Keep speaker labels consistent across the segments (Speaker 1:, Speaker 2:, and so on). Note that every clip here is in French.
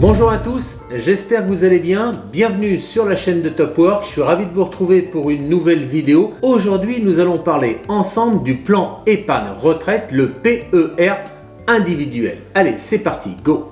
Speaker 1: Bonjour à tous, j'espère que vous allez bien. Bienvenue sur la chaîne de Top Work. Je suis ravi de vous retrouver pour une nouvelle vidéo. Aujourd'hui, nous allons parler ensemble du plan épargne retraite, le PER individuel. Allez, c'est parti, go!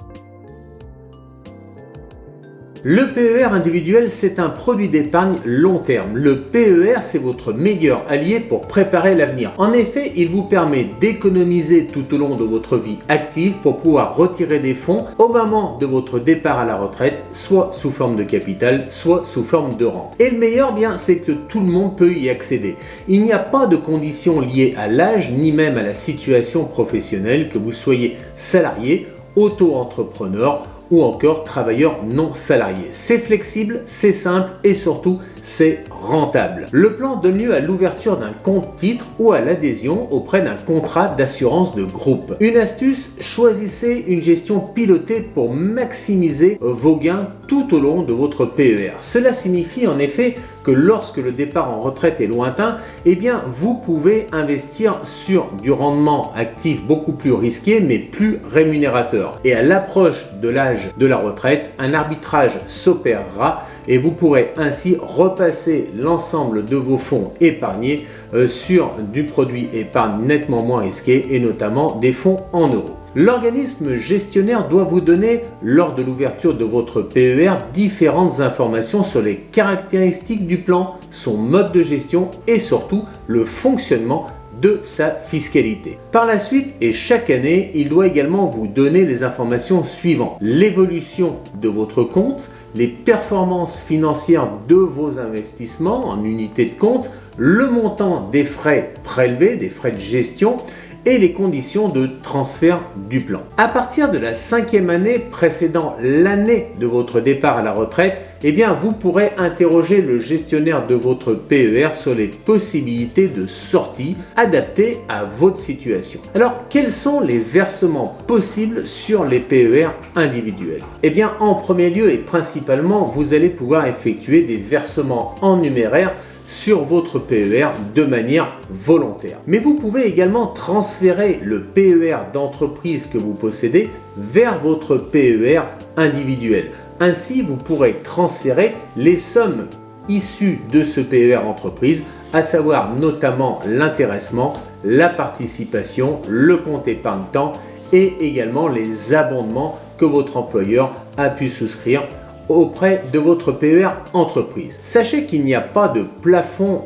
Speaker 1: Le PER individuel, c'est un produit d'épargne long terme. Le PER, c'est votre meilleur allié pour préparer l'avenir. En effet, il vous permet d'économiser tout au long de votre vie active pour pouvoir retirer des fonds au moment de votre départ à la retraite, soit sous forme de capital, soit sous forme de rente. Et le meilleur, bien, c'est que tout le monde peut y accéder. Il n'y a pas de conditions liées à l'âge ni même à la situation professionnelle, que vous soyez salarié, auto-entrepreneur ou encore travailleurs non salariés. C'est flexible, c'est simple et surtout c'est rentable. Le plan donne lieu à l'ouverture d'un compte titre ou à l'adhésion auprès d'un contrat d'assurance de groupe. Une astuce, choisissez une gestion pilotée pour maximiser vos gains tout au long de votre PER. Cela signifie en effet que lorsque le départ en retraite est lointain, eh bien vous pouvez investir sur du rendement actif beaucoup plus risqué mais plus rémunérateur. Et à l'approche de l'âge de la retraite, un arbitrage s'opérera et vous pourrez ainsi repasser l'ensemble de vos fonds épargnés sur du produit épargne nettement moins risqué et notamment des fonds en euros. L'organisme gestionnaire doit vous donner, lors de l'ouverture de votre PER, différentes informations sur les caractéristiques du plan, son mode de gestion et surtout le fonctionnement de sa fiscalité. Par la suite et chaque année, il doit également vous donner les informations suivantes: l'évolution de votre compte, les performances financières de vos investissements en unités de compte, le montant des frais prélevés, des frais de gestion et les conditions de transfert du plan. À partir de la 5e année précédant l'année de votre départ à la retraite, eh bien vous pourrez interroger le gestionnaire de votre PER sur les possibilités de sortie adaptées à votre situation. Alors, quels sont les versements possibles sur les PER individuels? Eh bien, en premier lieu et principalement, vous allez pouvoir effectuer des versements en numéraire sur votre PER de manière volontaire. Mais vous pouvez également transférer le PER d'entreprise que vous possédez vers votre PER individuel. Ainsi, vous pourrez transférer les sommes issues de ce PER entreprise, à savoir notamment l'intéressement, la participation, le compte épargne-temps et également les abondements que votre employeur a pu souscrire auprès de votre PER entreprise. Sachez qu'il n'y a pas de plafond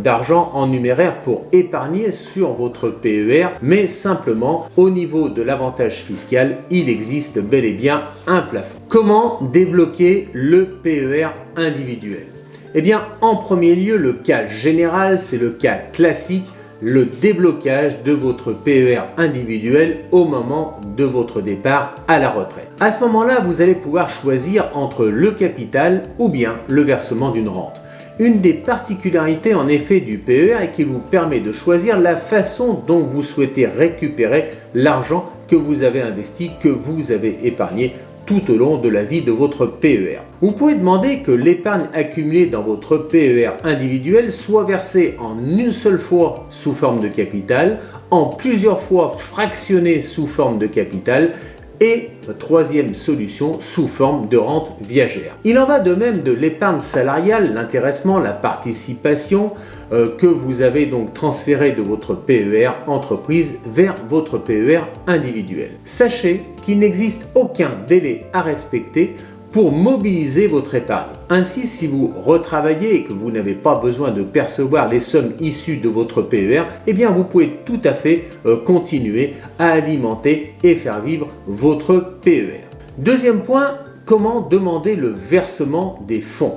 Speaker 1: d'argent en numéraire pour épargner sur votre PER, mais simplement au niveau de l'avantage fiscal, il existe bel et bien un plafond. Comment débloquer le PER individuel? Eh bien, en premier lieu, le cas général, c'est le cas classique, le déblocage de votre PER individuel au moment de votre départ à la retraite. À ce moment-là, vous allez pouvoir choisir entre le capital ou bien le versement d'une rente. Une des particularités en effet du PER est qu'il vous permet de choisir la façon dont vous souhaitez récupérer l'argent que vous avez investi, que vous avez épargné tout au long de la vie de votre PER. Vous pouvez demander que l'épargne accumulée dans votre PER individuel soit versée en une seule fois sous forme de capital, en plusieurs fois fractionnée sous forme de capital et troisième solution sous forme de rente viagère. Il en va de même de l'épargne salariale, l'intéressement, la participation que vous avez donc transféré de votre PER entreprise vers votre PER individuel. Sachez qu'il n'existe aucun délai à respecter pour mobiliser votre épargne. Ainsi, si vous retravaillez et que vous n'avez pas besoin de percevoir les sommes issues de votre PER, eh bien vous pouvez tout à fait continuer à alimenter et faire vivre votre PER. Deuxième point, comment demander le versement des fonds?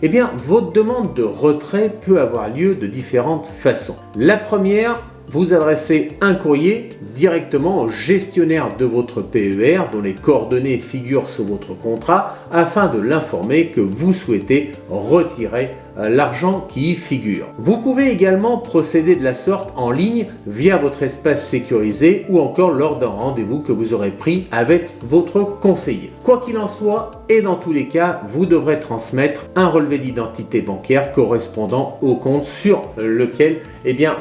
Speaker 1: Eh bien, votre demande de retrait peut avoir lieu de différentes façons. La première, vous adressez un courrier directement au gestionnaire de votre PER dont les coordonnées figurent sur votre contrat afin de l'informer que vous souhaitez retirer l'argent qui y figure. Vous pouvez également procéder de la sorte en ligne via votre espace sécurisé ou encore lors d'un rendez-vous que vous aurez pris avec votre conseiller. Quoi qu'il en soit, et dans tous les cas, vous devrez transmettre un relevé d'identité bancaire correspondant au compte sur lequel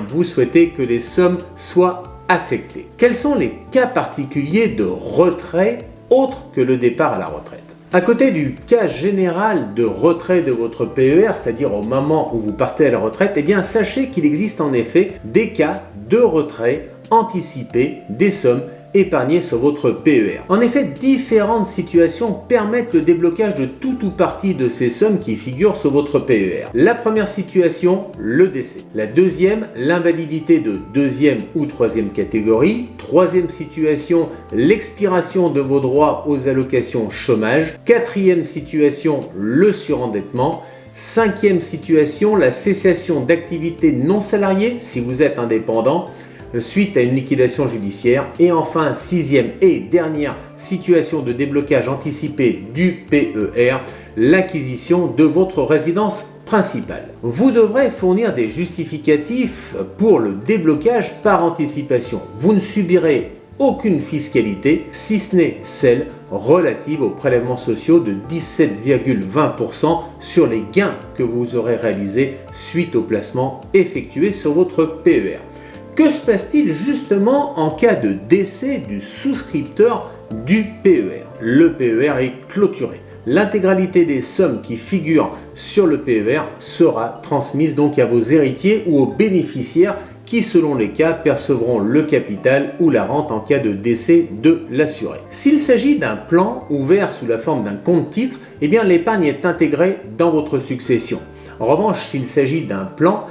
Speaker 1: vous souhaitez que les sommes soient affectées. Quels sont les cas particuliers de retrait autres que le départ à la retraite? À côté du cas général de retrait de votre PER, c'est-à-dire au moment où vous partez à la retraite, eh bien sachez qu'il existe en effet des cas de retrait anticipé des sommes épargnées sur votre PER. En effet, différentes situations permettent le déblocage de tout ou partie de ces sommes qui figurent sur votre PER. La première situation, le décès. La deuxième, l'invalidité de deuxième ou troisième catégorie. Troisième situation, l'expiration de vos droits aux allocations chômage. Quatrième situation, le surendettement. Cinquième situation, la cessation d'activité non salariée si vous êtes indépendant suite à une liquidation judiciaire. Et enfin, sixième et dernière situation de déblocage anticipé du PER, l'acquisition de votre résidence principale. Vous devrez fournir des justificatifs pour le déblocage par anticipation. Vous ne subirez aucune fiscalité, si ce n'est celle relative aux prélèvements sociaux de 17,20% sur les gains que vous aurez réalisés suite au placement effectué sur votre PER. Que se passe-t-il justement en cas de décès du souscripteur du PER? Le PER est clôturé. L'intégralité des sommes qui figurent sur le PER sera transmise donc à vos héritiers ou aux bénéficiaires qui, selon les cas, percevront le capital ou la rente en cas de décès de l'assuré. S'il s'agit d'un plan ouvert sous la forme d'un compte-titre, eh bien l'épargne est intégrée dans votre succession. En revanche, s'il s'agit d'un plan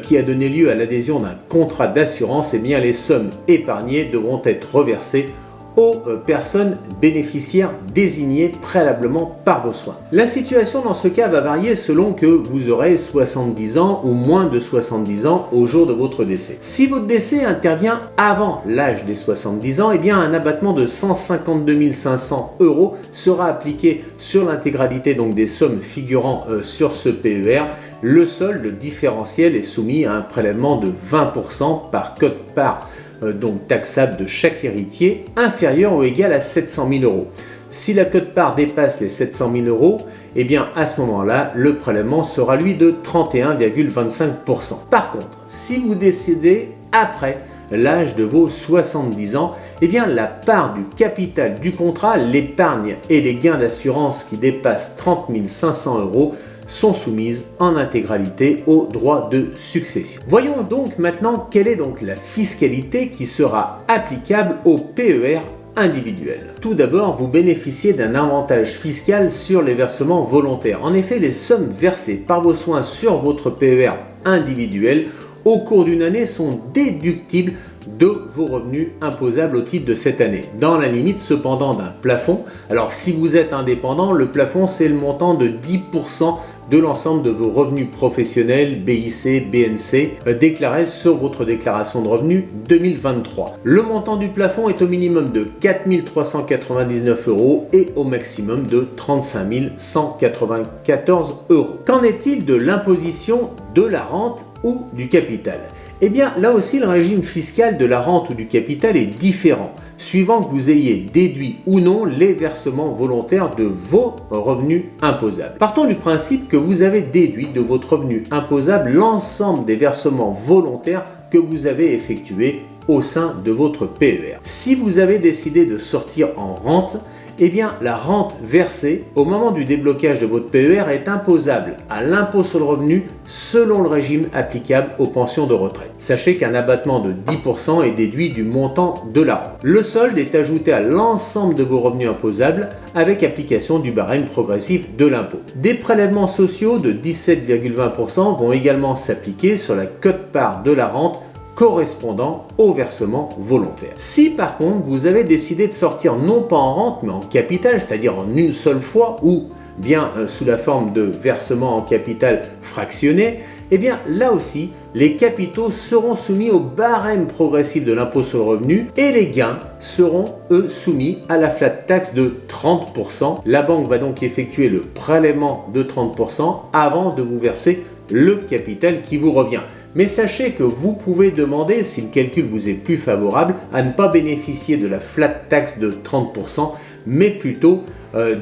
Speaker 1: qui a donné lieu à l'adhésion d'un contrat d'assurance, eh bien les sommes épargnées devront être reversées aux personnes bénéficiaires désignées préalablement par vos soins. La situation dans ce cas va varier selon que vous aurez 70 ans ou moins de 70 ans au jour de votre décès. Si votre décès intervient avant l'âge des 70 ans, eh bien un abattement de 152 500 € sera appliqué sur l'intégralité donc des sommes figurant sur ce PER. Le solde différentiel est soumis à un prélèvement de 20% par quote-part donc taxable de chaque héritier, inférieur ou égal à 700 000 €. Si la quote-part dépasse les 700 000 €, eh bien à ce moment-là, le prélèvement sera lui de 31,25%. Par contre, si vous décédez après l'âge de vos 70 ans, eh bien la part du capital du contrat, l'épargne et les gains d'assurance qui dépassent 30 500 € sont soumises en intégralité au droit de succession. Voyons donc maintenant quelle est donc la fiscalité qui sera applicable au PER individuel. Tout d'abord, vous bénéficiez d'un avantage fiscal sur les versements volontaires. En effet, les sommes versées par vos soins sur votre PER individuel au cours d'une année sont déductibles de vos revenus imposables au titre de cette année, dans la limite cependant d'un plafond. Alors si vous êtes indépendant, le plafond c'est le montant de 10% de l'ensemble de vos revenus professionnels BIC, BNC déclarés sur votre déclaration de revenus 2023. Le montant du plafond est au minimum de 4 399 € et au maximum de 35 194 €. Qu'en est-il de l'imposition de la rente ou du capital? Eh bien là aussi le régime fiscal de la rente ou du capital est différent, suivant que vous ayez déduit ou non les versements volontaires de vos revenus imposables. Partons du principe que vous avez déduit de votre revenu imposable l'ensemble des versements volontaires que vous avez effectués au sein de votre PER. Si vous avez décidé de sortir en rente, eh bien la rente versée au moment du déblocage de votre PER est imposable à l'impôt sur le revenu selon le régime applicable aux pensions de retraite. Sachez qu'un abattement de 10% est déduit du montant de la rente. Le solde est ajouté à l'ensemble de vos revenus imposables avec application du barème progressif de l'impôt. Des prélèvements sociaux de 17,20% vont également s'appliquer sur la quote-part de la rente correspondant au versement volontaire. Si par contre vous avez décidé de sortir non pas en rente mais en capital, c'est-à-dire en une seule fois ou bien sous la forme de versement en capital fractionné, eh bien là aussi les capitaux seront soumis au barème progressif de l'impôt sur le revenu et les gains seront eux soumis à la flat tax de 30%. La banque va donc effectuer le prélèvement de 30% avant de vous verser le capital qui vous revient. Mais sachez que vous pouvez demander, si le calcul vous est plus favorable, à ne pas bénéficier de la flat tax de 30%, mais plutôt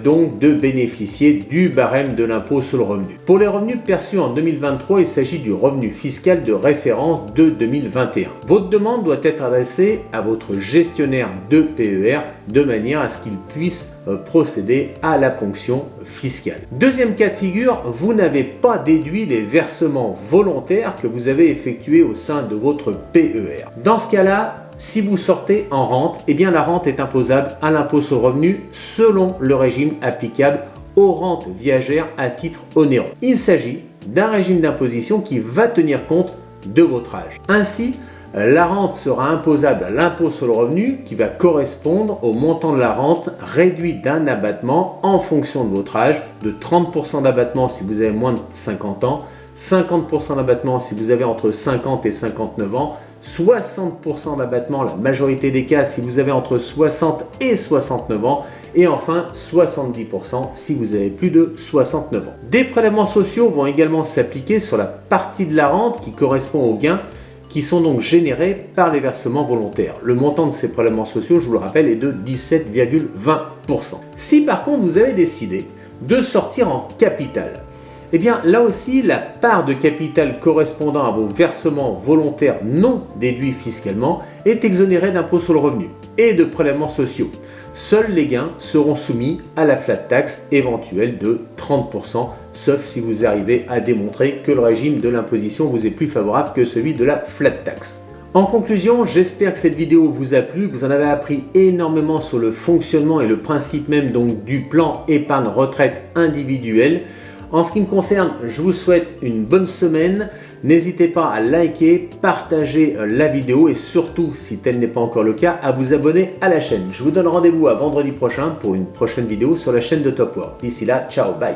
Speaker 1: donc de bénéficier du barème de l'impôt sur le revenu. Pour les revenus perçus en 2023, il s'agit du revenu fiscal de référence de 2021. Votre demande doit être adressée à votre gestionnaire de PER de manière à ce qu'il puisse procéder à la ponction fiscale. Deuxième cas de figure, vous n'avez pas déduit les versements volontaires que vous avez effectués au sein de votre PER. Dans ce cas-là, si vous sortez en rente, eh bien la rente est imposable à l'impôt sur le revenu selon le régime applicable aux rentes viagères à titre onéreux. Il s'agit d'un régime d'imposition qui va tenir compte de votre âge. Ainsi, la rente sera imposable à l'impôt sur le revenu qui va correspondre au montant de la rente réduit d'un abattement en fonction de votre âge, de 30% d'abattement si vous avez moins de 50 ans, 50% d'abattement si vous avez entre 50 et 59 ans, 60% d'abattement, la majorité des cas, si vous avez entre 60 et 69 ans, et enfin 70% si vous avez plus de 69 ans. Des prélèvements sociaux vont également s'appliquer sur la partie de la rente qui correspond aux gains qui sont donc générés par les versements volontaires. Le montant de ces prélèvements sociaux, je vous le rappelle, est de 17,20%. Si par contre vous avez décidé de sortir en capital, eh bien là aussi la part de capital correspondant à vos versements volontaires non déduits fiscalement est exonérée d'impôt sur le revenu et de prélèvements sociaux. Seuls les gains seront soumis à la flat tax éventuelle de 30%, sauf si vous arrivez à démontrer que le régime de l'imposition vous est plus favorable que celui de la flat tax. En conclusion, j'espère que cette vidéo vous a plu, que vous en avez appris énormément sur le fonctionnement et le principe même donc du plan épargne retraite individuel. En ce qui me concerne, je vous souhaite une bonne semaine. N'hésitez pas à liker, partager la vidéo et surtout, si tel n'est pas encore le cas, à vous abonner à la chaîne. Je vous donne rendez-vous à vendredi prochain pour une prochaine vidéo sur la chaîne de Top Work. D'ici là, ciao, bye.